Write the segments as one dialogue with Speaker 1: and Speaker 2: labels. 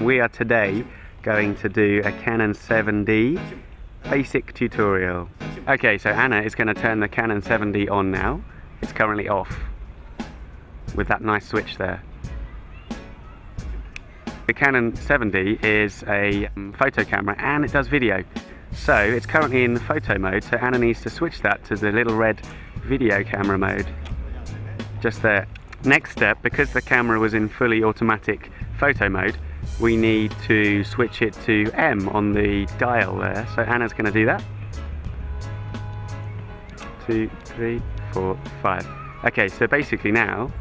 Speaker 1: We are today going to do a Canon 7D basic tutorial. Okay, so Anna is going to turn the Canon 7D on now. It's currently off with that nice switch there. The Canon 7D is a photo camera and it does video. So it's currently in photo mode, so Anna needs to switch that to the little red video camera mode. Just there. Next step, because the camera was in fully automatic photo mode, we need to switch it to M on the dial there. So Anna's going to do that. 2, 3, 4, 5. Okay, so basically now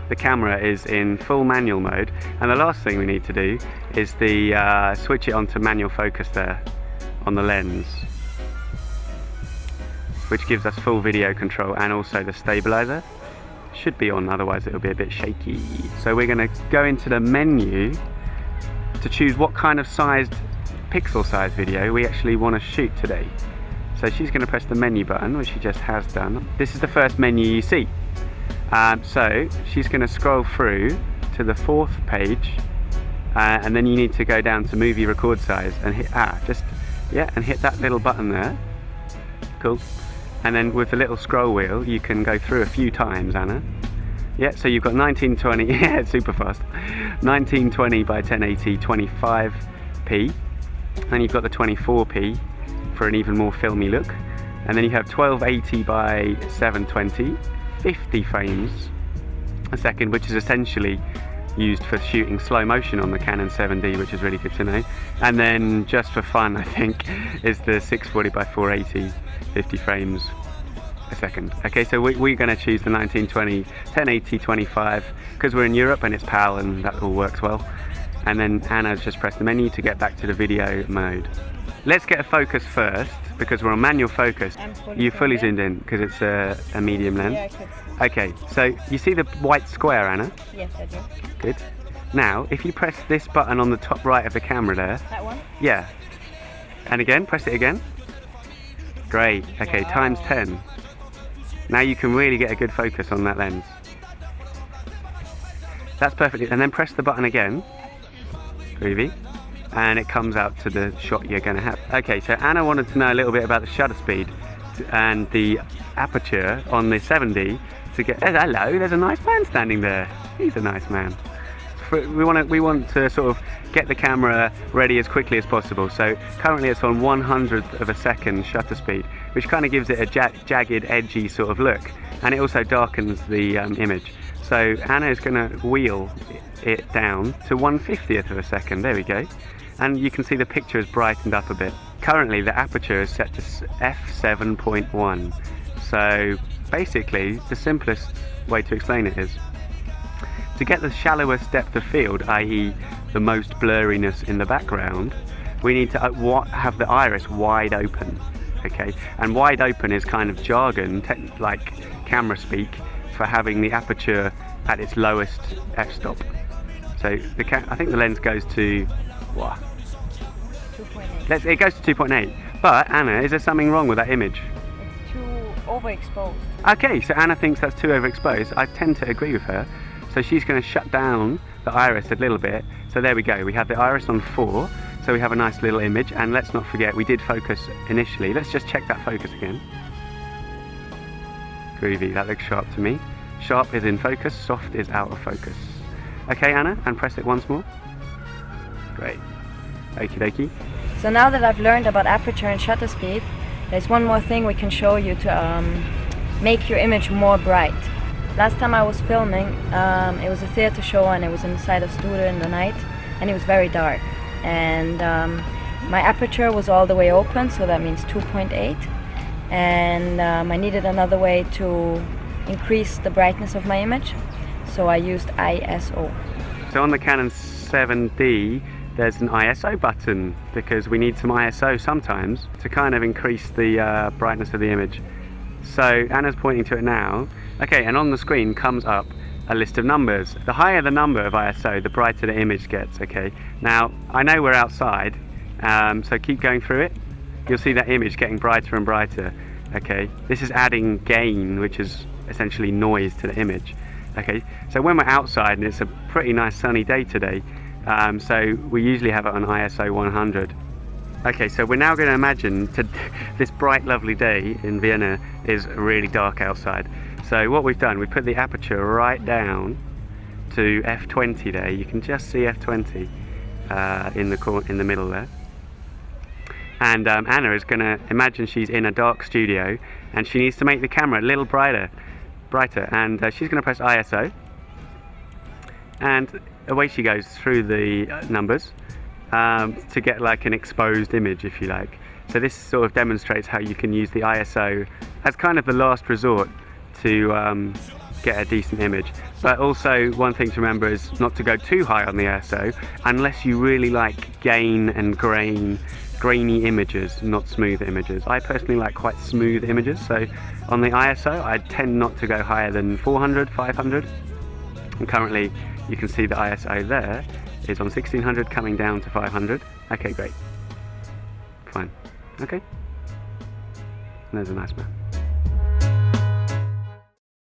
Speaker 1: the camera is in full manual mode, and the last thing we need to do is the switch it onto manual focus there on the lens, which gives us full video control, and also the stabilizer should be on, otherwise it'll be a bit shaky. So we're going to go into the menu to choose what kind of pixel size video we actually want to shoot today. So she's going to press the menu button, which she just has done. This is the first menu you see. So she's going to scroll through to the 4th page, and then you need to go down to movie record size and hit and hit that little button there. Cool. And then with the little scroll wheel you can go through a few times, Anna. Yeah, so you've got 1920, yeah, it's super fast. 1920 by 1080 25p. Then you've got the 24p for an even more filmy look. And then you have 1280 by 720, 50 frames a second, which is essentially used for shooting slow motion on the Canon 7D, which is really good to know. And then just for fun, I think, is the 640 by 480, 50 frames a second. Okay, so we're going to choose the 1920, 1080, 25 because we're in Europe and it's PAL and that all works well. And then Anna's just pressed the menu to get back to the video mode. Let's get a focus first because we're on manual focus. You fully zoomed in because it's a medium lens.
Speaker 2: Yeah, I could.
Speaker 1: Okay, so you see the white square, Anna?
Speaker 2: Yes, I do.
Speaker 1: Good. Now, if you press this button on the top right of the camera there.
Speaker 2: That one?
Speaker 1: Yeah. And again, press it again. Great. Okay,
Speaker 2: Wow.
Speaker 1: times 10. Now you can really get a good focus on that lens. That's perfect. And then press the button again. Groovy. And it comes out to the shot you're going to have. Okay, so Anna wanted to know a little bit about the shutter speed and the aperture on the 7D to get. Oh, hello, there's a nice man standing there. He's a nice man. We want to sort of get the camera ready as quickly as possible. So currently it's on 1/100th of a second shutter speed, which kind of gives it a jagged, edgy sort of look, and it also darkens the image. So Anna is going to wheel it down to 1/50th of a second. There we go. And you can see the picture is brightened up a bit. Currently the aperture is set to f7.1. So basically the simplest way to explain it is to get the shallowest depth of field, i.e. the most blurriness in the background, we need to have the iris wide open. Okay, and wide open is kind of jargon, like camera speak, for having the aperture at its lowest f-stop. So I think the lens goes to what?
Speaker 2: 2.8.
Speaker 1: It goes to 2.8. But Anna, is there something wrong with that image?
Speaker 2: It's too overexposed.
Speaker 1: Okay, so Anna thinks that's too overexposed. I tend to agree with her. So she's going to shut down the iris a little bit. So there we go. We have the iris on 4. So we have a nice little image. And let's not forget, we did focus initially. Let's just check that focus again. Groovy, that looks sharp to me. Sharp is in focus, soft is out of focus. Okay, Anna, and press it once more. Great. Okie dokie.
Speaker 2: So now that I've learned about aperture and shutter speed, there's one more thing we can show you to make your image more bright. Last time I was filming, it was a theater show and it was inside a studio in the night and it was very dark. And my aperture was all the way open, so that means 2.8. And I needed another way to increase the brightness of my image, so I used ISO.
Speaker 1: So on the Canon 7D there's an ISO button because we need some ISO sometimes to kind of increase the brightness of the image. So Anna's pointing to it now. Okay, and on the screen comes up a list of numbers. The higher the number of ISO, the brighter the image gets. Okay, now I know we're outside, so keep going through it. You'll see that image getting brighter and brighter. Okay, this is adding gain, which is essentially noise to the image. Okay, so when we're outside and it's a pretty nice sunny day today, So we usually have it on ISO 100. Okay, so we're now going to imagine this bright lovely day in Vienna is really dark outside. So what we've done, we put the aperture right down to f20 there. You can just see f20 in the middle there. And Anna is going to imagine she's in a dark studio and she needs to make the camera a little brighter, and she's going to press ISO, and away she goes through the numbers to get like an exposed image, if you like. So this sort of demonstrates how you can use the ISO as kind of the last resort to get a decent image. But also one thing to remember is not to go too high on the ISO unless you really like gain and grainy images, not smooth images. I personally like quite smooth images, so on the ISO I tend not to go higher than 400, 500. And currently you can see the ISO there is on 1600 coming down to 500. Okay, great. Fine. Okay. There's a nice man.